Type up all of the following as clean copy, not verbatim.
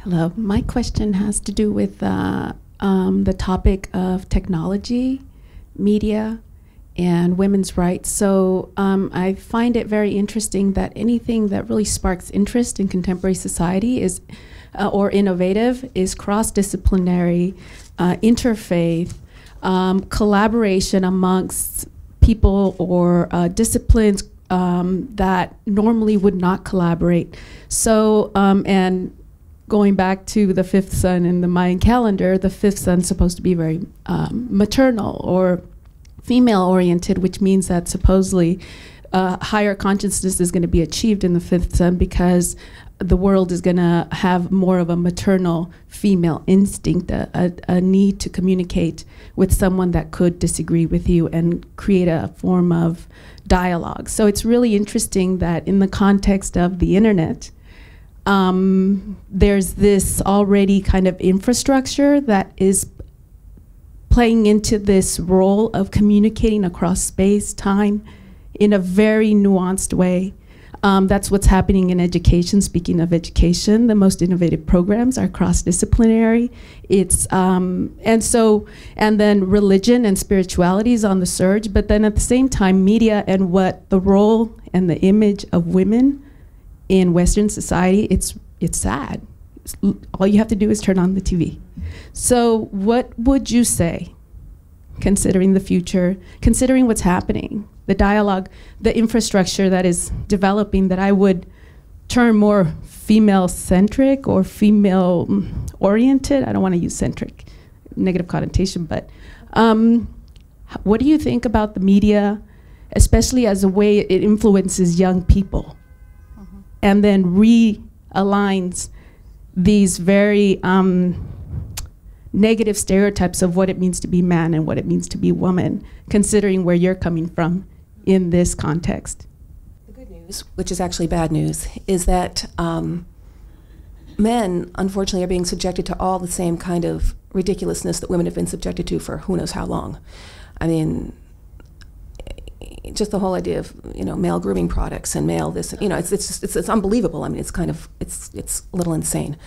Hello. My question has to do with the topic of technology, media, and women's rights. So I find it very interesting that anything that really sparks interest in contemporary society is, or innovative, is cross-disciplinary, interfaith, collaboration amongst people or disciplines that normally would not collaborate. So, and going back to the fifth sun in the Mayan calendar, the fifth sun's supposed to be very maternal or female-oriented, which means that supposedly higher consciousness is going to be achieved in the fifth sun because the world is going to have more of a maternal female instinct, a need to communicate with someone that could disagree with you and create a form of dialogue. So it's really interesting that in the context of the internet, there's this already kind of infrastructure that is playing into this role of communicating across space, time, in a very nuanced way. That's what's happening in education. Speaking of education, the most innovative programs are cross-disciplinary. It's and then religion and spirituality is on the surge, but then at the same time, media and what the role and the image of women in Western society, it's sad. All you have to do is turn on the TV. So what would you say, considering the future, considering what's happening, the dialogue, the infrastructure that is developing, that I would term more female-centric or female-oriented? I don't want to use centric, negative connotation, but what do you think about the media, especially as a way it influences young people? And then realigns these very negative stereotypes of what it means to be man and what it means to be woman, considering where you're coming from in this context. The good news, which is actually bad news, is that men, unfortunately, are being subjected to all the same kind of ridiculousness that women have been subjected to for who knows how long. I mean, just the whole idea of, you know, male grooming products and male this, you know, it's unbelievable. I mean, it's kind of, it's a little insane.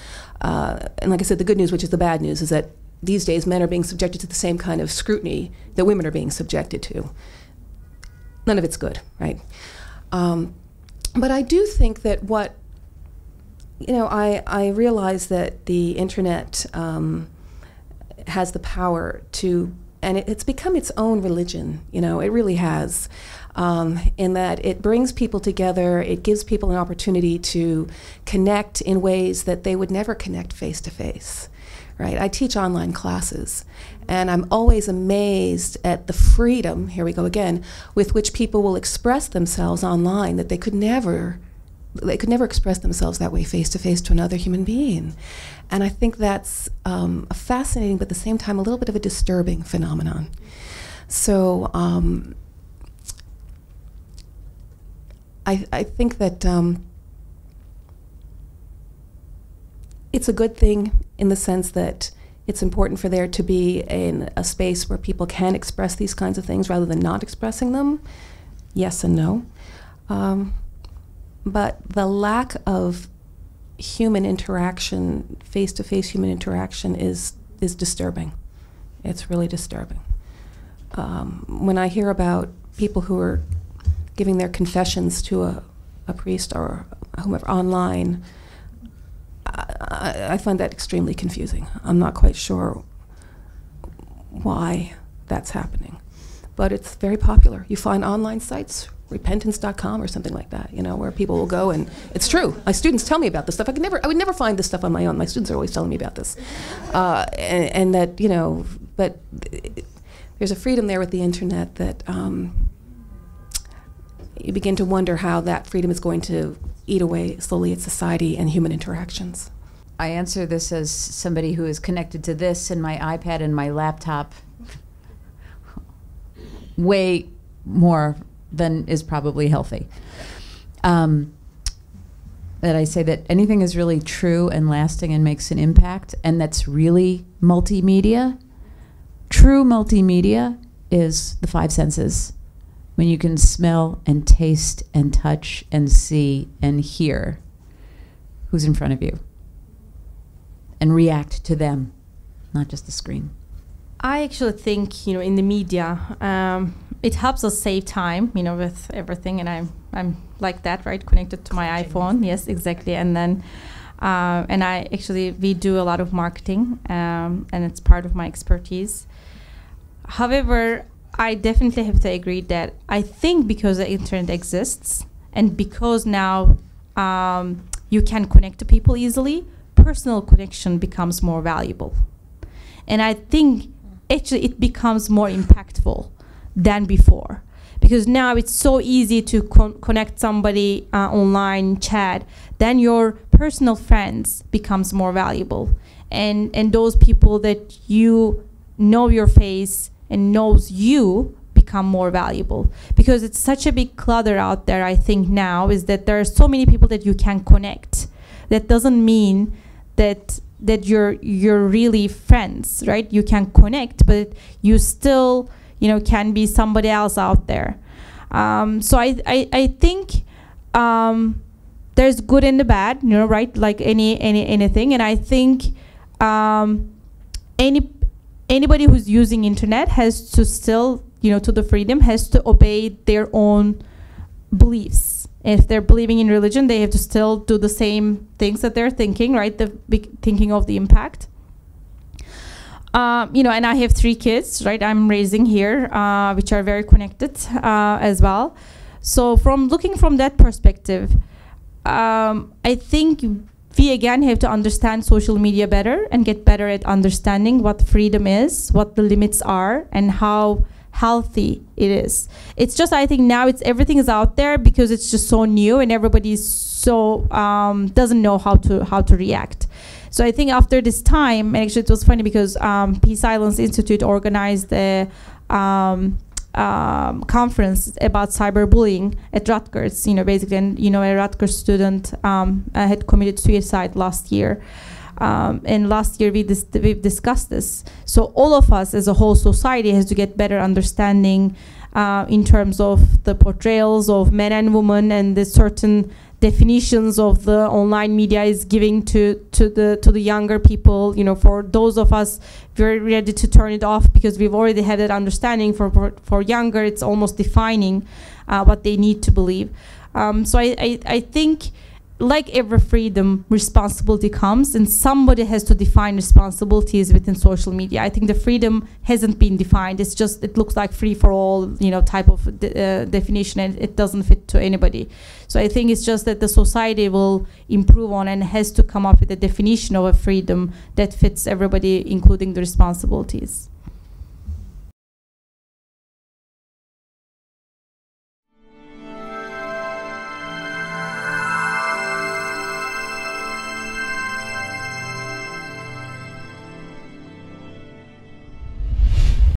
And like I said, the good news, which is the bad news, is that these days men are being subjected to the same kind of scrutiny that women are being subjected to. None of it's good, right? But I do think that what, you know, I realize that the internet has the power to, and it's become its own religion, you know, it really has, in that it brings people together, it gives people an opportunity to connect in ways that they would never connect face to face, right? I teach online classes, and I'm always amazed at the freedom, here we go again, with which people will express themselves online that they could never express themselves that way face to face to another human being. And I think that's a fascinating, but at the same time, a little bit of a disturbing phenomenon. So I think that it's a good thing in the sense that it's important for there to be a space where people can express these kinds of things rather than not expressing them. Yes and no. But the lack of human interaction, face-to-face human interaction, is disturbing. It's really disturbing. When I hear about people who are giving their confessions to a priest or whomever online, I find that extremely confusing. I'm not quite sure why that's happening. But it's very popular. You find online sites, repentance.com or something like that, you know, where people will go, and it's true. My students tell me about this stuff. I would never find this stuff on my own. My students are always telling me about this. And that, you know, but there's a freedom there with the internet that you begin to wonder how that freedom is going to eat away slowly at society and human interactions. I answer this as somebody who is connected to this and my iPad and my laptop way more than is probably healthy. That I say that anything is really true and lasting and makes an impact, and that's really multimedia. True multimedia is the five senses. When you can smell and taste and touch and see and hear who's in front of you. and react to them, not just the screen? I actually think, in the media, it helps us save time, with everything, and I'm like that, right? Connected to my iPhone. Yes, exactly. And then, we do a lot of marketing, and it's part of my expertise. However, I definitely have to agree that I think because the internet exists and because now you can connect to people easily, personal connection becomes more valuable. And I think actually it becomes more impactful than before, because now it's so easy to connect somebody online, chat, then your personal friends becomes more valuable. And those people that you know your face and knows you become more valuable, because it's such a big clutter out there. I think now is that there are so many people that you can connect. That doesn't mean that you're really friends, right? You can connect, but you still can be somebody else out there. So I think there's good and the bad, right? Like anything. And I think anybody who's using internet has to still, to the freedom, has to obey their own beliefs. If they're believing in religion, they have to still do the same things that they're thinking, right? Thinking of the impact. And I have 3 kids, right? I'm raising here, which are very connected as well. So looking from that perspective, I think we again have to understand social media better and get better at understanding what freedom is, what the limits are, and how healthy it is. It's just, I think now everything is out there because it's just so new and everybody's so doesn't know how to react. So I think after this time, and actually it was funny because Peace Islands Institute organized a conference about cyberbullying at Rutgers, basically, and a Rutgers student had committed suicide last year. And last year we've discussed this. So all of us as a whole society has to get better understanding in terms of the portrayals of men and women and the certain definitions of the online media is giving to the younger people. For those of us very ready to turn it off because we've already had that understanding. For younger, it's almost defining what they need to believe. So I think, like every freedom, responsibility comes, and somebody has to define responsibilities within social media. I think the freedom hasn't been defined. It's just, it looks like free for all, type of definition, and it doesn't fit to anybody. So I think it's just that the society will improve on and has to come up with a definition of a freedom that fits everybody, including the responsibilities.